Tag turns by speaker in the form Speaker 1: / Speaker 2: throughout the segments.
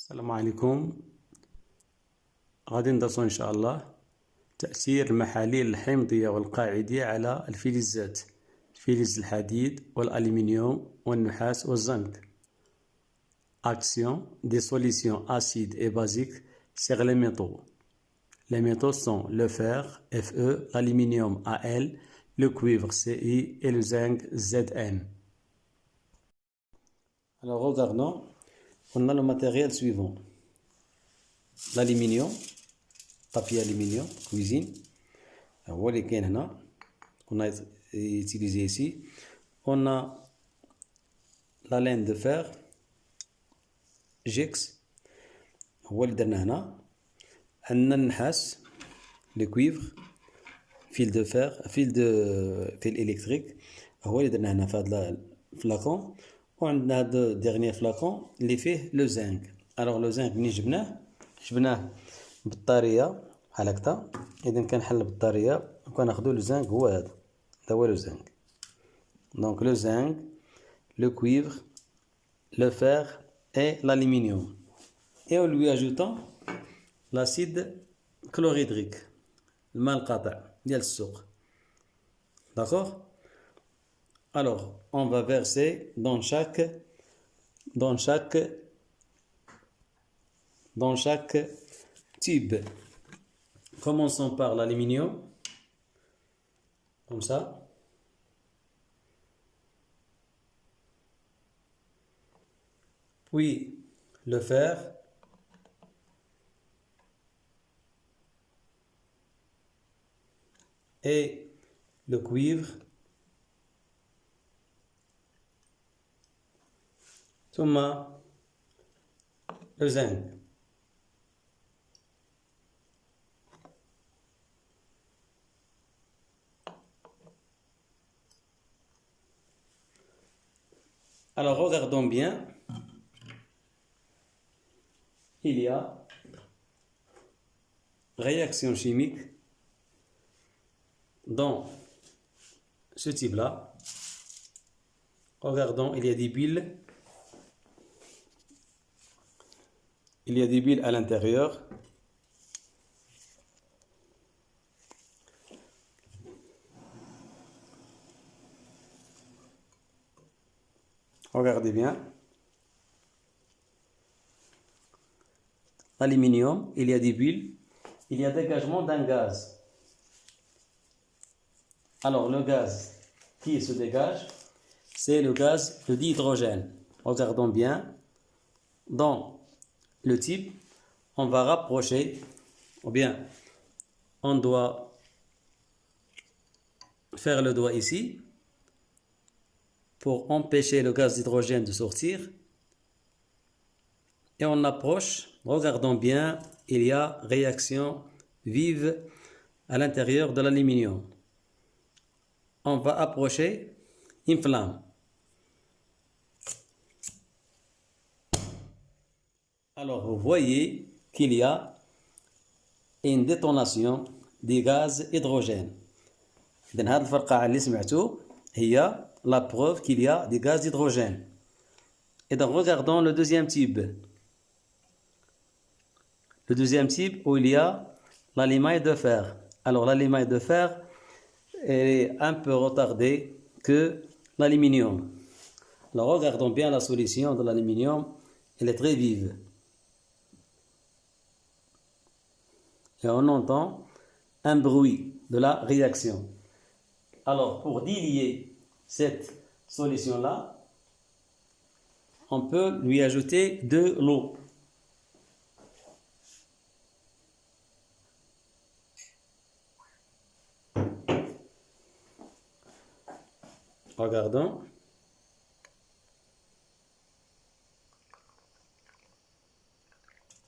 Speaker 1: السلام عليكم. غادي ندرسو إن شاء الله تأثير المحاليل الحمضية والقاعدية على الفلزات، فلز الحديد والألمنيوم والنحاس والزنك. Action des solutions acides et basiques sur les métaux. Les métaux sont le fer, Fe, l'aluminium, Al, le cuivre, Ci et le zinc, Zn. Alors regardons, on a le matériel suivant. L'aluminium, papier aluminium, cuisine. هو اللي كاين هنا qu'on a utilisé ici. On a la laine de fer, Gix, هو اللي درنا هنا. عندنا النحاس، le cuivre, fil de fer, fil électrique، هو اللي درنا هنا في هذا الفلاكون. وعندنا هذا dernier فلاكون اللي فيه لو زنك. الوغ لو زنك منين جبناه بطارية بحال هكدا. إذا كنحل البطارية وكناخدو لو زنك، هو هذا هو لو زنك. دونك لو زنك، le cuivre, le fer et l'aluminium. Et en lui ajoutant l'acide chlorhydrique, الماء القاطع ديال السوق. D'accord? Alors, on va verser dans chaque tube. Commençons par l'aluminium, comme ça. Puis le fer. Et le cuivre. ثم le zinc. Alors regardons bien. Il y a réaction chimique dans ce type-là. Regardons, il y a des bulles. Il y a des bulles à l'intérieur. Regardez bien. L'aluminium, il y a des bulles. Il y a dégagement d'un gaz. Alors le gaz qui se dégage, c'est le gaz de dihydrogène. Regardons bien. Dans le type, on va rapprocher, ou bien on doit faire le doigt ici pour empêcher le gaz d'hydrogène de sortir. Et on approche. Regardons bien, il y a réaction vive à l'intérieur de l'aluminium. On va approcher une flamme. Alors vous voyez qu'il y a une détonation des gaz hydrogène. إذن هذه الفرقعة اللي سمعتو هي la preuve qu'il y a des gaz d'hydrogène. Et donc regardons le deuxième type. Le deuxième type où il y a la limaille de fer. Alors la limaille de fer est un peu retardée que l'aluminium. Alors regardons bien la solution de l'aluminium, elle est très vive. Et on entend un bruit de la réaction. Alors pour diluer cette solution-là, on peut lui ajouter de l'eau. Regardons.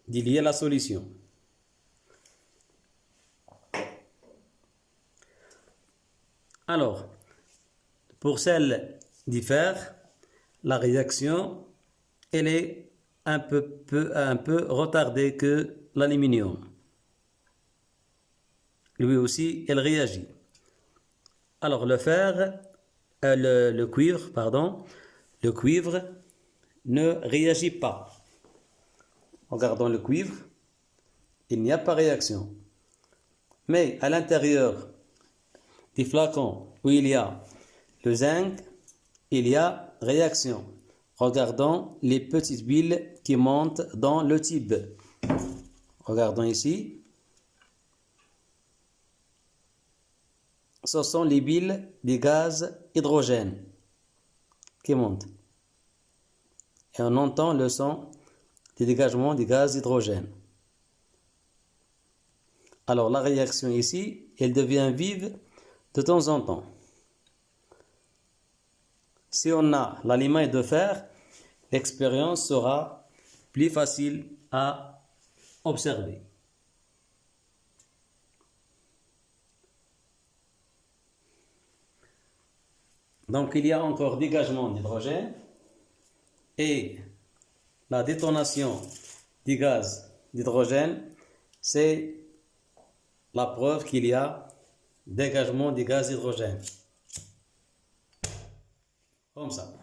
Speaker 1: Diluer la solution. Alors, pour celle du fer, la réaction, elle est un peu retardée que l'aluminium. Lui aussi, elle réagit. Alors, le fer, le cuivre ne réagit pas. Regardons le cuivre, il n'y a pas réaction. Mais à l'intérieur du flacon où il y a le zinc, il y a réaction. Regardons les petites billes qui montent dans le tube. Regardons ici. Ce sont les billes des gaz hydrogène qui montent. Et on entend le son du dégagement des gaz hydrogène. Alors la réaction ici, elle devient vive de temps en temps. Si on a l'aliment de fer, l'expérience sera plus facile à observer. Donc il y a encore dégagement d'hydrogène et la détonation du gaz d'hydrogène, c'est la preuve qu'il y a dégagement du gaz d'hydrogène. Comme ça.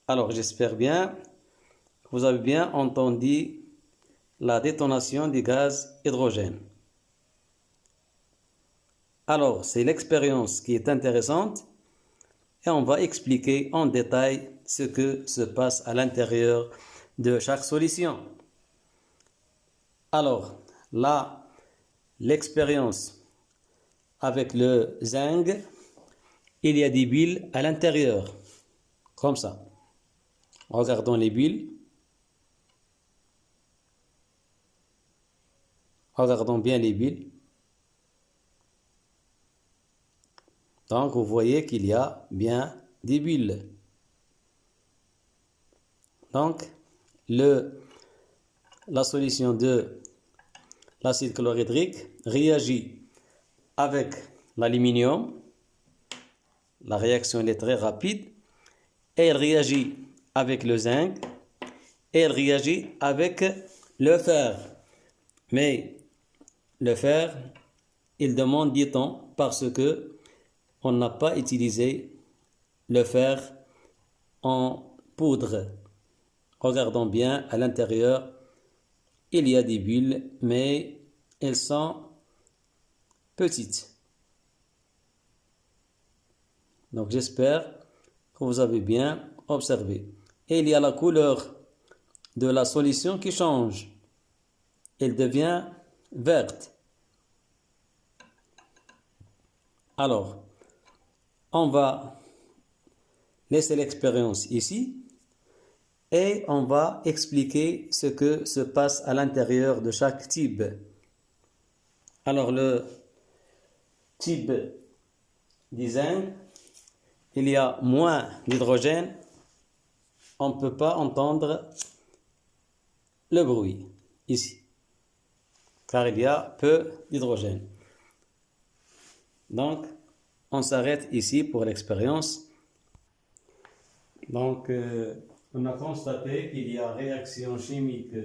Speaker 1: Alors j'espère bien que vous avez bien entendu la détonation du gaz hydrogène. Alors, c'est l'expérience qui est intéressante et on va expliquer en détail ce que se passe à l'intérieur de chaque solution. Alors, là, l'expérience avec le zinc, il y a des bulles à l'intérieur, comme ça. Regardons les bulles. Regardons bien les bulles. Donc, vous voyez qu'il y a bien des bulles. Donc, la solution de l'acide chlorhydrique réagit avec l'aluminium. La réaction est très rapide. Et elle réagit avec le zinc. Et elle réagit avec le fer. Mais le fer, il demande du temps parce que on n'a pas utilisé le fer en poudre. Regardons bien à l'intérieur, il y a des bulles, mais elles sont petites. Donc j'espère que vous avez bien observé. Et il y a la couleur de la solution qui change. Elle devient verte. Alors, on va laisser l'expérience ici et on va expliquer ce que se passe à l'intérieur de chaque type. Alors, le type du zinc, il y a moins d'hydrogène, on ne peut pas entendre le bruit ici, car il y a peu d'hydrogène. Donc, on s'arrête ici pour l'expérience. Donc, on a constaté qu'il y a réaction chimique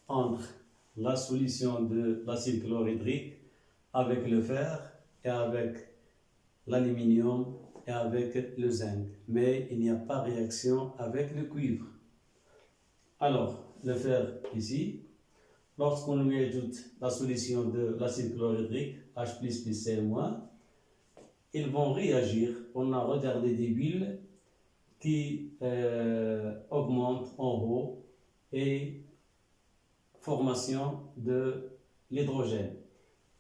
Speaker 1: entre la solution de l'acide chlorhydrique avec le fer et avec l'aluminium et avec le zinc. Mais il n'y a pas réaction avec le cuivre. Alors, le fer ici, lorsqu'on lui ajoute la solution de l'acide chlorhydrique, H+, Cl-, ils vont réagir. On a regardé des bulles qui augmentent en haut et formation de l'hydrogène.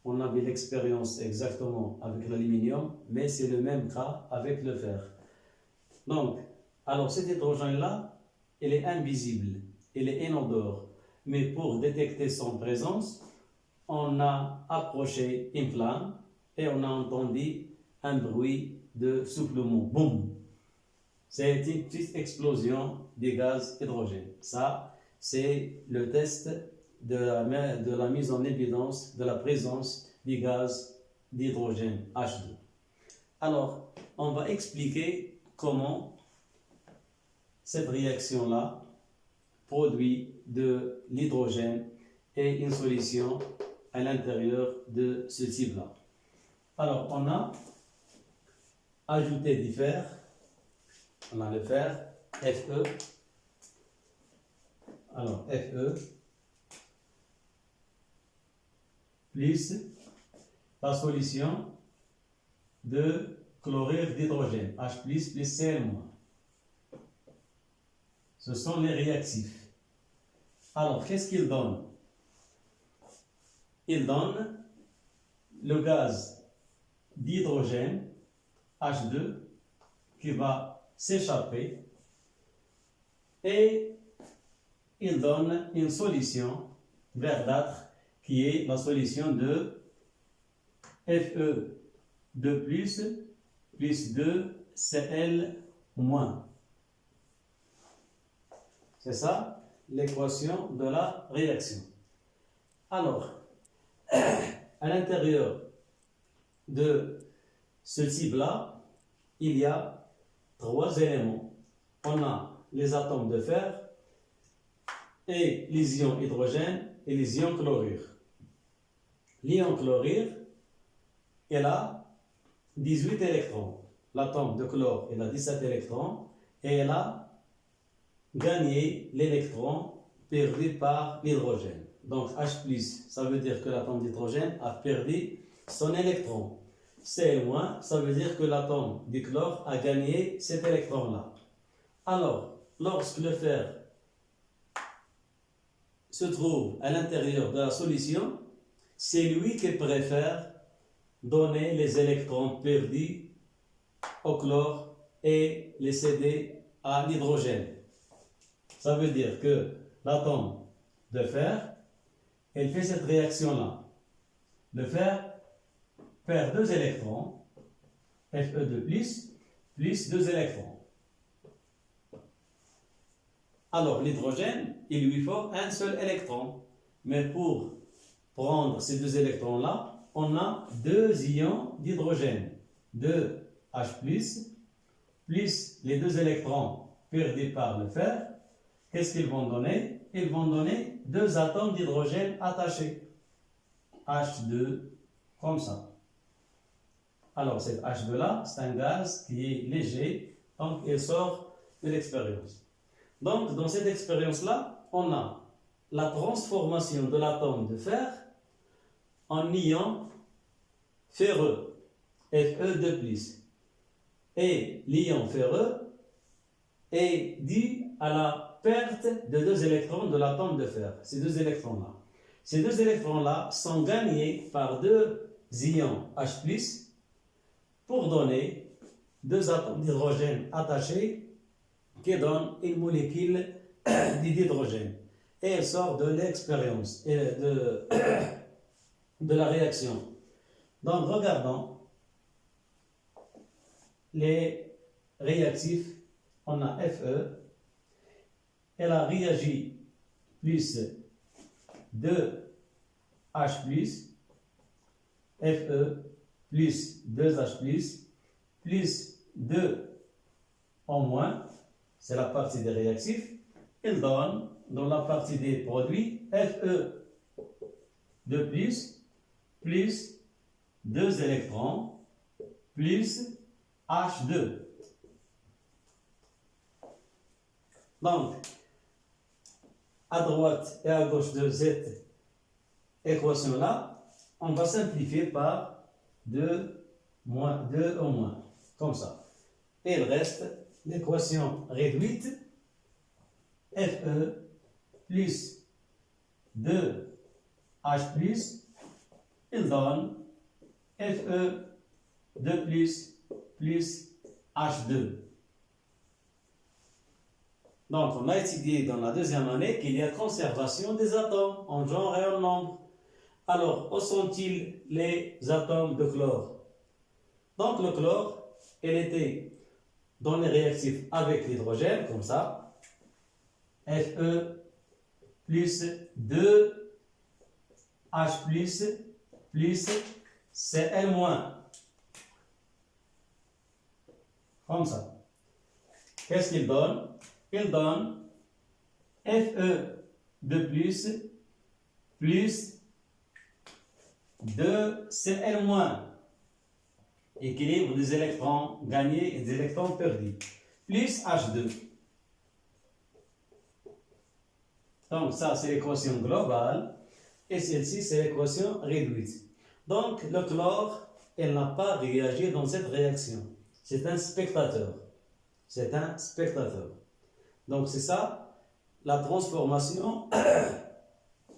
Speaker 1: On avait l'expérience exactement avec l'aluminium, mais c'est le même cas avec le fer. Donc, alors cet hydrogène-là, il est invisible, il est inodore. Mais pour détecter son présence, on a approché une flamme et on a entendu un bruit de soufflement. Boum! C'est une petite explosion des gaz hydrogène. Ça, c'est le test de la mise en évidence de la présence du gaz d'hydrogène H2. Alors, on va expliquer comment cette réaction-là produit de l'hydrogène et une solution à l'intérieur de ce type-là. Alors, on a ajouté du fer On a le fer, Fe. Alors, Fe plus la solution de chlorure d'hydrogène, H plus Cl-. Ce sont les réactifs. Alors, qu'est-ce qu'ils donnent? Ils donnent le gaz d'hydrogène, H2, qui va s'échapper, et ils donnent une solution verdâtre qui est la solution de Fe2 plus 2Cl-. C'est ça l'équation de la réaction. Alors, à l'intérieur de ce type-là, il y a 3 éléments. On a les atomes de fer et les ions hydrogène et les ions chlorure. L'ion chlorure, il a 18 électrons. L'atome de chlore, il a 17 électrons et elle a gagné l'électron perdu par l'hydrogène. Donc H+, ça veut dire que l'atome d'hydrogène a perdu son électron. Cl-, ça veut dire que l'atome du chlore a gagné cet électron-là. Alors, lorsque le fer se trouve à l'intérieur de la solution, c'est lui qui préfère donner les électrons perdus au chlore et les céder à l'hydrogène. Ça veut dire que l'atome de fer, elle fait cette réaction-là. Le fer perd 2 électrons, Fe2+, plus 2 électrons. Alors l'hydrogène, il lui faut un seul électron. Mais pour prendre ces 2 électrons-là, on a 2 ions d'hydrogène. 2H+, plus les 2 électrons perdus par le fer. Qu'est-ce qu'ils vont donner? Ils vont donner 2 atomes d'hydrogène attachés. H2, comme ça. Alors, cet H2-là, c'est un gaz qui est léger, donc il sort de l'expérience. Donc, dans cette expérience-là, on a la transformation de l'atome de fer en ion ferreux, Fe2+. Et l'ion ferreux est dû à la perte de 2 électrons de l'atome de fer, ces 2 électrons-là. Ces 2 électrons-là sont gagnés par 2 ions H+, pour donner 2 atomes d'hydrogène attachés qui donnent une molécule d'hydrogène. Et elle sort de l'expérience et de la réaction. Donc, regardons les réactifs. On a Fe. Elle a réagi plus 2H+, Fe plus 2H+, plus 2 en moins, c'est la partie des réactifs. Il donne, dans la partie des produits, Fe2+, plus 2 électrons, plus H2. Donc, à droite et à gauche de cette équation-là, on va simplifier par 2 en moins, comme ça. Et il reste l'équation réduite, Fe plus 2H+, il donne Fe2+, plus H2. Donc, on a étudié dans la 2e année qu'il y a conservation des atomes en genre et en nombre. Alors, où sont-ils les atomes de chlore? Donc, le chlore, il était dans les réactifs avec l'hydrogène, comme ça. Fe plus 2H plus Cl-. Comme ça. Qu'est-ce qu'il donne? Il donne Fe2+, plus 2Cl-. Équilibre des électrons gagnés et des électrons perdus. plus H2. Donc ça, c'est l'équation globale. Et celle-ci, c'est l'équation réduite. Donc le chlore, elle n'a pas réagi dans cette réaction. C'est un spectateur. C'est un spectateur. Donc c'est ça, la transformation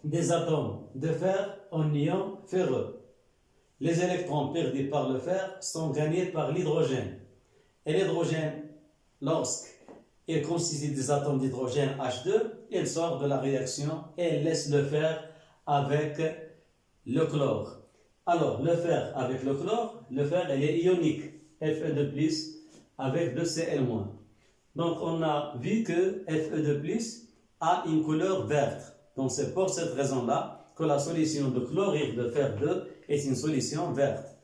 Speaker 1: des atomes de fer en ions ferreux. Les électrons perdus par le fer sont gagnés par l'hydrogène. Et l'hydrogène, lorsqu'il constitue des atomes d'hydrogène H2, il sort de la réaction et laisse le fer avec le chlore. Alors, le fer avec le chlore, le fer il est ionique, Fe2+, avec 2Cl-. Donc, on a vu que Fe2+, a une couleur verte. Donc, c'est pour cette raison-là que la solution de chlorure de fer 2 est une solution verte.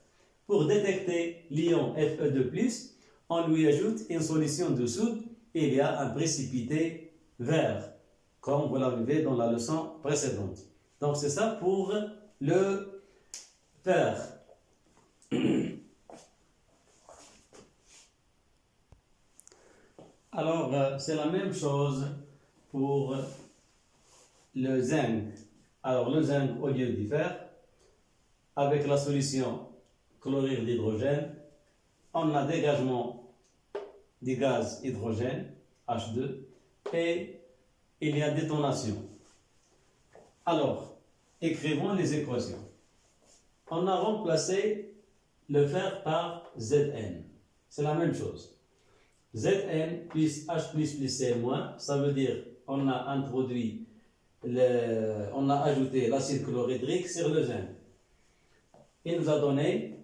Speaker 1: Pour détecter l'ion Fe2+, on lui ajoute une solution de soude et il y a un précipité vert, comme vous l'avez vu dans la leçon précédente. Donc, c'est ça pour le fer. Alors, c'est la même chose pour le zinc. Alors, le zinc, au lieu du fer, avec la solution chlorure d'hydrogène, on a dégagement du gaz hydrogène, H2, et il y a détonation. Alors, écrivons les équations. On a remplacé le fer par Zn. C'est la même chose. Zn plus H plus Cl-, ça veut dire on a introduit, on a ajouté l'acide chlorhydrique sur le zinc. Il nous a donné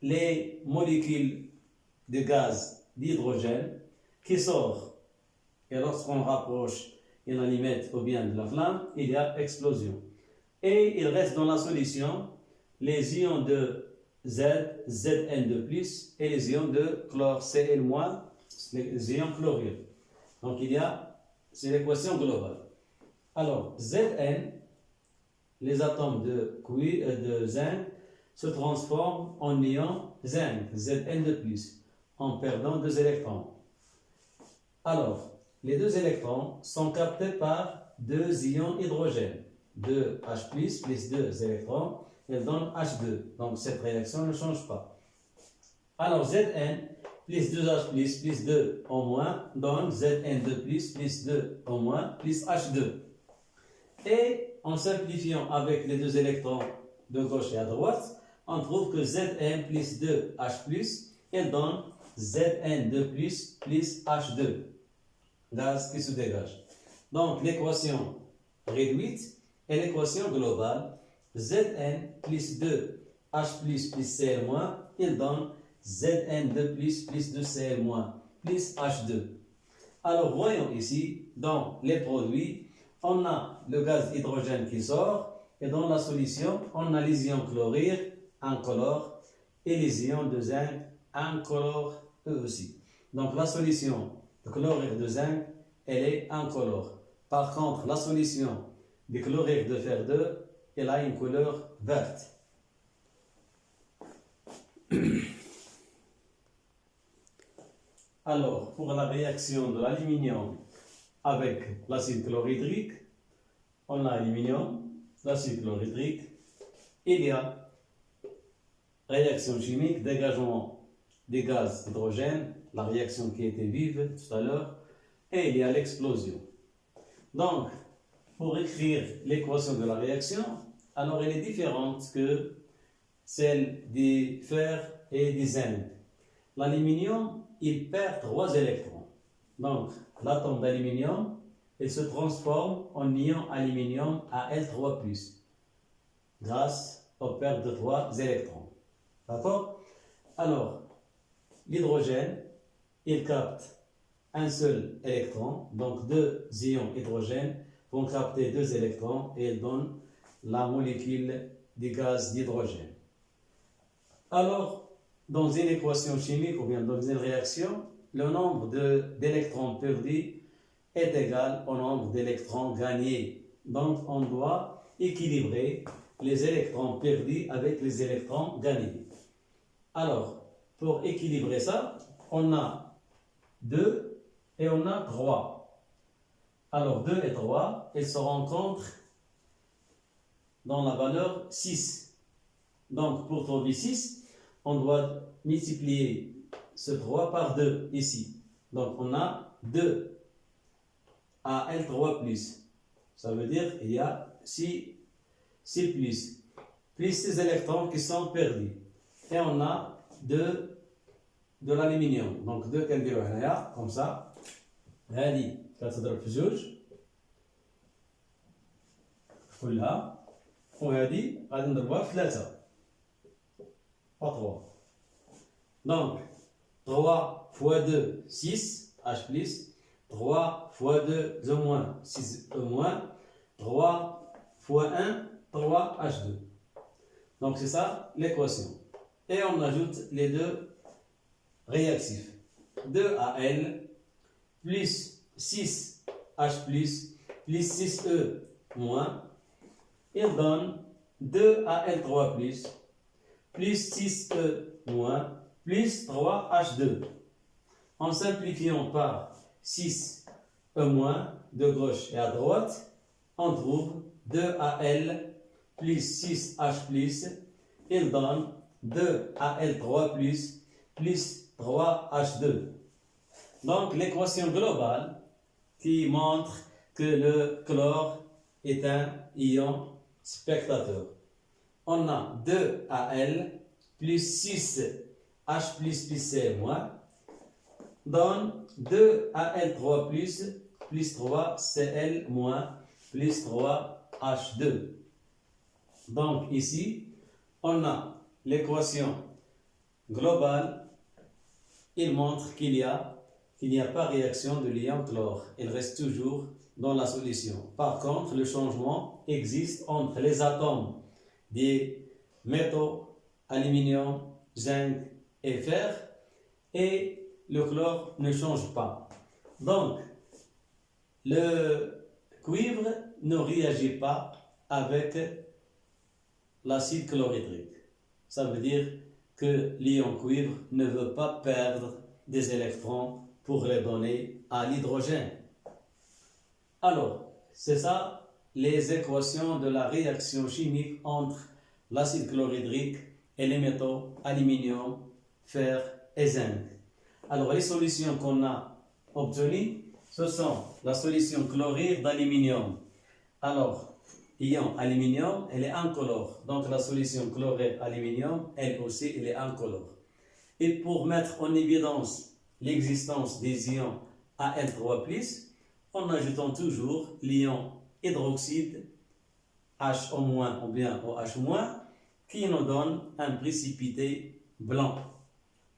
Speaker 1: les molécules de gaz d'hydrogène qui sortent. Et lorsqu'on rapproche une allumette ou bien de la flamme, il y a explosion. Et il reste dans la solution les ions de Z, Zn2+, et les ions de chlore, Cl-, les ions chlorure. Donc il y a, c'est l'équation globale. Alors, Zn, les atomes de zinc se transforment en ions zinc, Zn2+, en perdant 2 électrons. Alors, les 2 électrons sont captés par 2 ions hydrogène. 2H+, plus 2 électrons, elle donne H2. Donc, cette réaction ne change pas. Alors, Zn plus 2H+, plus 2 en moins, donne Zn2+, plus 2 en moins, plus H2. Et en simplifiant avec les 2 électrons de gauche et à droite, on trouve que Zn plus 2H+, elle donne Zn2+, plus H2. Gaz qui se dégage. Donc, l'équation réduite et l'équation globale, Zn plus 2H plus Cl-, il donne Zn2 plus 2Cl-, plus H2. Alors, voyons ici, dans les produits, on a le gaz hydrogène qui sort, et dans la solution, on a les ions chlorure, incolores, et les ions de zinc, incolores eux aussi. Donc, la solution de chlorure de zinc, elle est incolore. Par contre, la solution de chlorure de fer 2, elle a une couleur verte. Alors, pour la réaction de l'aluminium avec l'acide chlorhydrique, on a aluminium, l'acide chlorhydrique, il y a réaction chimique, dégagement des gaz d'hydrogène, la réaction qui était vive tout à l'heure, et il y a l'explosion. Donc, pour écrire l'équation de la réaction, alors elle est différente que celle du fer et du zinc. L'aluminium, il perd 3 électrons. Donc, l'atome d'aluminium, il se transforme en ion aluminium Al3+, grâce aux pertes de 3 électrons. D'accord? Alors, l'hydrogène, il capte un seul électron, donc 2 ions hydrogène vont capter 2 électrons et ils donnent la molécule du gaz d'hydrogène. Alors, dans une équation chimique ou bien dans une réaction, le nombre d'électrons perdus est égal au nombre d'électrons gagnés. Donc, on doit équilibrer les électrons perdus avec les électrons gagnés. Alors, pour équilibrer ça, on a 2 et on a 3. Alors 2 et 3, ils se rencontrent dans la valeur 6. Donc pour trouver 6, on doit multiplier ce 3 par 2 ici. Donc on a 2 AL3 plus. Ça veut dire qu'il y a 6 plus 6 électrons qui sont perdus. Et on a de l'aluminium. Donc 2 كنديرو هنايا comme ça. هذه كتضرب في جوج كلها وهذه غادي نضربها في 3 3. Donc 3 fois 2 6 H plus 3 fois 2 E moins 6 E moins 3 fois 1 3 H2. Donc c'est ça l'équation. Et on ajoute les deux réactifs. 2Al plus 6H plus 6E moins. Il donne 2Al3 plus 6E moins plus 3H2. En simplifiant par 6E moins de gauche et à droite, on trouve 2Al plus 6H plus, il donne 2Al3 plus 3H2. Donc l'équation globale qui montre que le chlore est un ion spectateur. On a 2Al plus 6H plus C moins donne 2Al3 plus 3Cl moins plus 3H2. Donc ici, on a l'équation globale. Il montre qu'il n'y a pas réaction de l'ion chlore. Il reste toujours dans la solution. Par contre, le changement existe entre les atomes des métaux, aluminium, zinc et fer, et le chlore ne change pas. Donc, le cuivre ne réagit pas avec l'acide chlorhydrique. Ça veut dire que l'ion cuivre ne veut pas perdre des électrons pour les donner à l'hydrogène. Alors, c'est ça les équations de la réaction chimique entre l'acide chlorhydrique et les métaux aluminium, fer et zinc. Alors, les solutions qu'on a obtenues, ce sont la solution chlorure d'aluminium. Alors, l'ion aluminium, elle est incolore. Donc la solution chlorure aluminium, elle aussi, elle est incolore. Et pour mettre en évidence l'existence des ions Al3+, en ajoutant toujours l'ion hydroxyde HO- ou bien OH-, qui nous donne un précipité blanc.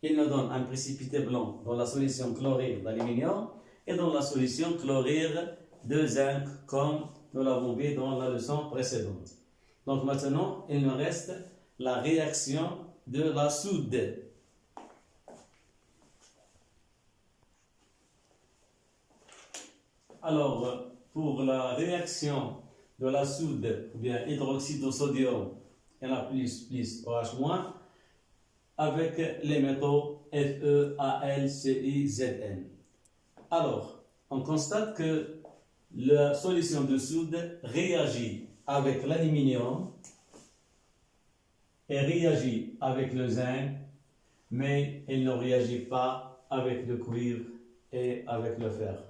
Speaker 1: Il nous donne un précipité blanc dans la solution chlorure d'aluminium et dans la solution chlorure de zinc, comme nous l'avons vu dans la leçon précédente. Donc maintenant, il nous reste la réaction de la soude. Alors, pour la réaction de la soude, ou bien hydroxyde de sodium, Na+, OH-, avec les métaux Fe, Al, Ci, Zn. Alors, on constate que la solution de soude réagit avec l'aluminium et réagit avec le zinc, mais elle ne réagit pas avec le cuivre et avec le fer.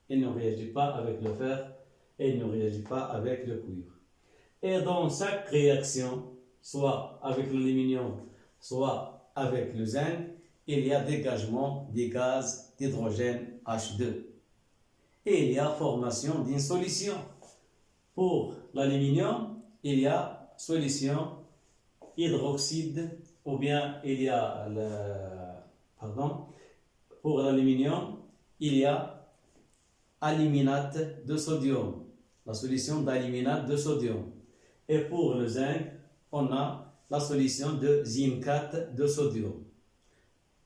Speaker 1: Elle ne réagit pas avec le fer et elle ne réagit pas avec le cuivre. Et dans chaque réaction, soit avec l'aluminium, soit avec le zinc, il y a dégagement des gaz d'hydrogène H2. Et il y a formation d'une solution. Pour l'aluminium, il y a solution hydroxyde, ou bien il y a pour l'aluminium, il y a aluminate de sodium, la solution d'aluminate de sodium. Et pour le zinc, on a la solution de zincate de sodium.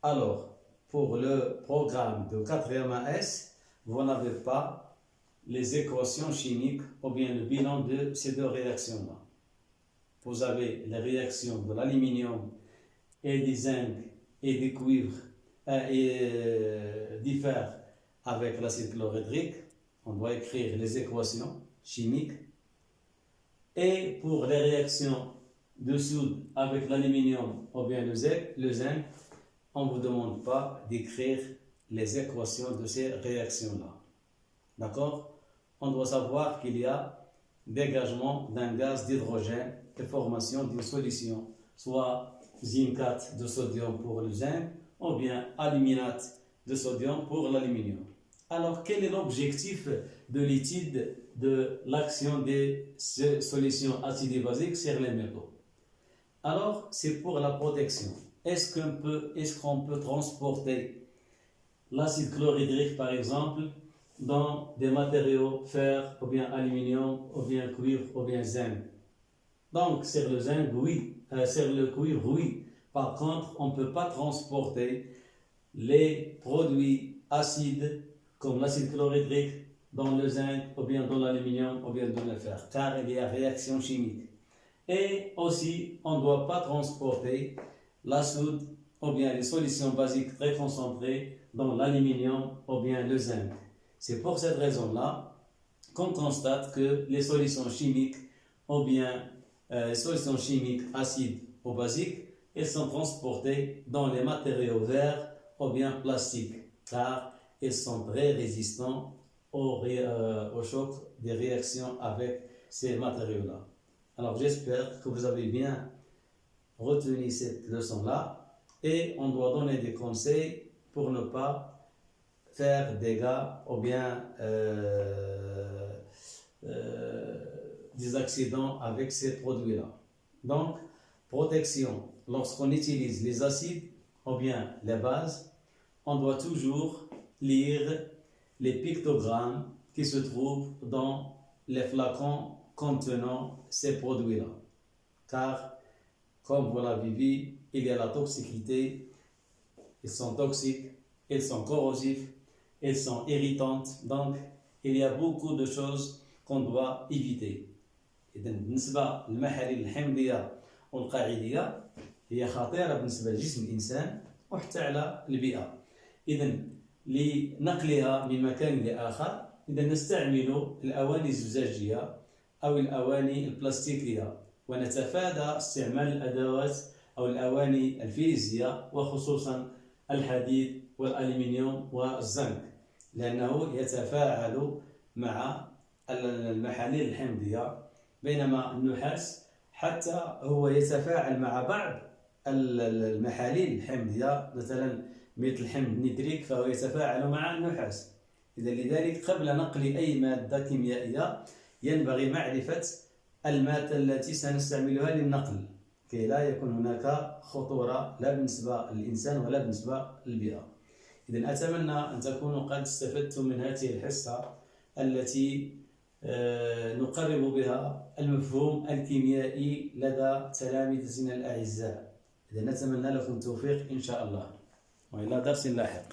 Speaker 1: Alors, pour le programme de 4e AS, vous n'avez pas les équations chimiques ou bien le bilan de ces deux réactions-là. Vous avez les réactions de l'aluminium et du zinc et du cuivre et du diffère avec l'acide chlorhydrique, on doit écrire les équations chimiques. Et pour les réactions de soude avec l'aluminium ou bien le zinc, on ne vous demande pas d'écrire les équations de ces réactions-là. D'accord? On doit savoir qu'il y a dégagement d'un gaz d'hydrogène et formation d'une solution, soit zincate de sodium pour le zinc ou bien aluminate de sodium pour l'aluminium. Alors, quel est l'objectif de l'étude de l'action des solutions acides et basiques sur les métaux? Alors, c'est pour la protection. Est-ce qu'on peut transporter l'acide chlorhydrique, par exemple, dans des matériaux fer, ou bien aluminium, ou bien cuivre, ou bien zinc? Donc, sur le zinc, oui. Sur le cuivre, oui. Par contre, on ne peut pas transporter les produits acides, comme l'acide chlorhydrique, dans le zinc, ou bien dans l'aluminium, ou bien dans le fer, car il y a réaction chimique. Et aussi, on ne doit pas transporter la soude, ou bien les solutions basiques très concentrées dans l'aluminium, ou bien le zinc. C'est pour cette raison-là qu'on constate que les solutions chimiques, ou bien solutions chimiques acides ou basiques, elles sont transportées dans les matériaux verts ou bien plastiques, car elles sont très résistants au choc des réactions avec ces matériaux-là. Alors j'espère que vous avez bien retenu cette leçon-là et on doit donner des conseils pour ne pas faire des dégâts ou bien des accidents avec ces produits-là. Donc, protection. Lorsqu'on utilise les acides ou bien les bases, on doit toujours lire les pictogrammes qui se trouvent dans les flacons contenant ces produits-là. Car, comme vous l'avez vu, il y a la toxicité, ils sont toxiques, ils sont corrosifs, ils sont irritantes, donc il y a beaucoup de choses qu'on doit éviter. إذن بالنسبة للمحاليل الحمضية والقاعدية هي خطيرة بالنسبة لجسم الإنسان وحتى على البيئة. إذن لنقلها من مكان لآخر إذا نستعمل الأواني الزجاجية أو الأواني البلاستيكية ونتفادى استعمال الأدوات أو الأواني الفلزية وخصوصا الحديد والألمنيوم والزنك لأنه يتفاعل مع المحاليل الحمضية بينما النحاس حتى هو يتفاعل مع بعض المحاليل الحمضية مثلا مثل حمض النيتريك فهو يتفاعل مع النحاس. إذا لذلك قبل نقل أي مادة كيميائية ينبغي معرفة المادة التي سنستعملها للنقل كي لا يكون هناك خطورة لا بالنسبة للإنسان ولا بالنسبة للبيئة. إذا أتمنى أن تكونوا قد استفدتم من هذه الحصة التي نقرب بها المفهوم الكيميائي لدى تلاميذنا الأعزاء. إذا نتمنى لكم التوفيق إن شاء الله وإلى درس لاحق.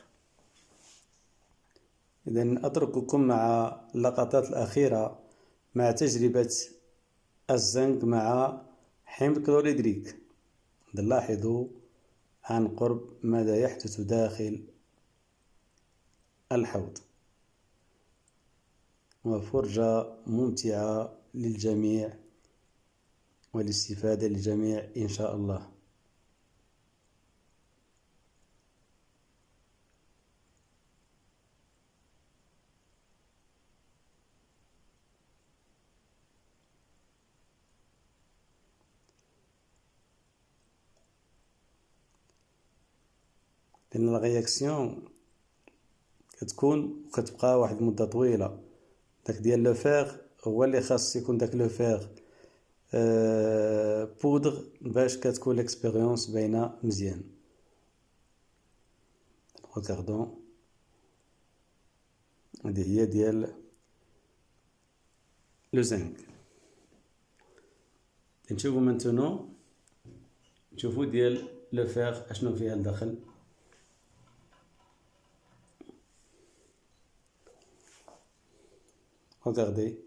Speaker 1: إذا أترككم مع اللقطات الأخيرة مع تجربة الزنك مع حمض كلوريدريك. نلاحظ عن قرب ماذا يحدث داخل الحوض وفرجة ممتعة للجميع والاستفادة للجميع إن شاء الله. لأن الرياكسيون كتبقى واحد المدة طويلة. داك ديال لو فيغ هو اللي خاص يكون داك لو فيغ بودغ باش كتكون ليكسبيريونس باينة مزيان. ريغاردون هادي هي ديال لو زنك. نشوفو مانتونو نشوفو ديال لو فيغ اشنو فيها لداخل. Regardez,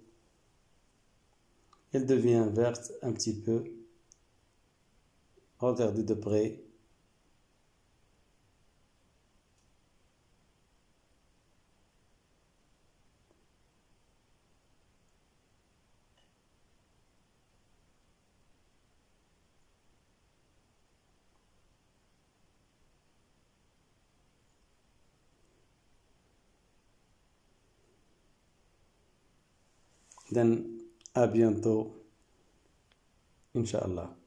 Speaker 1: elle devient verte un petit peu. Regardez de près. then à bientôt إن شاء الله.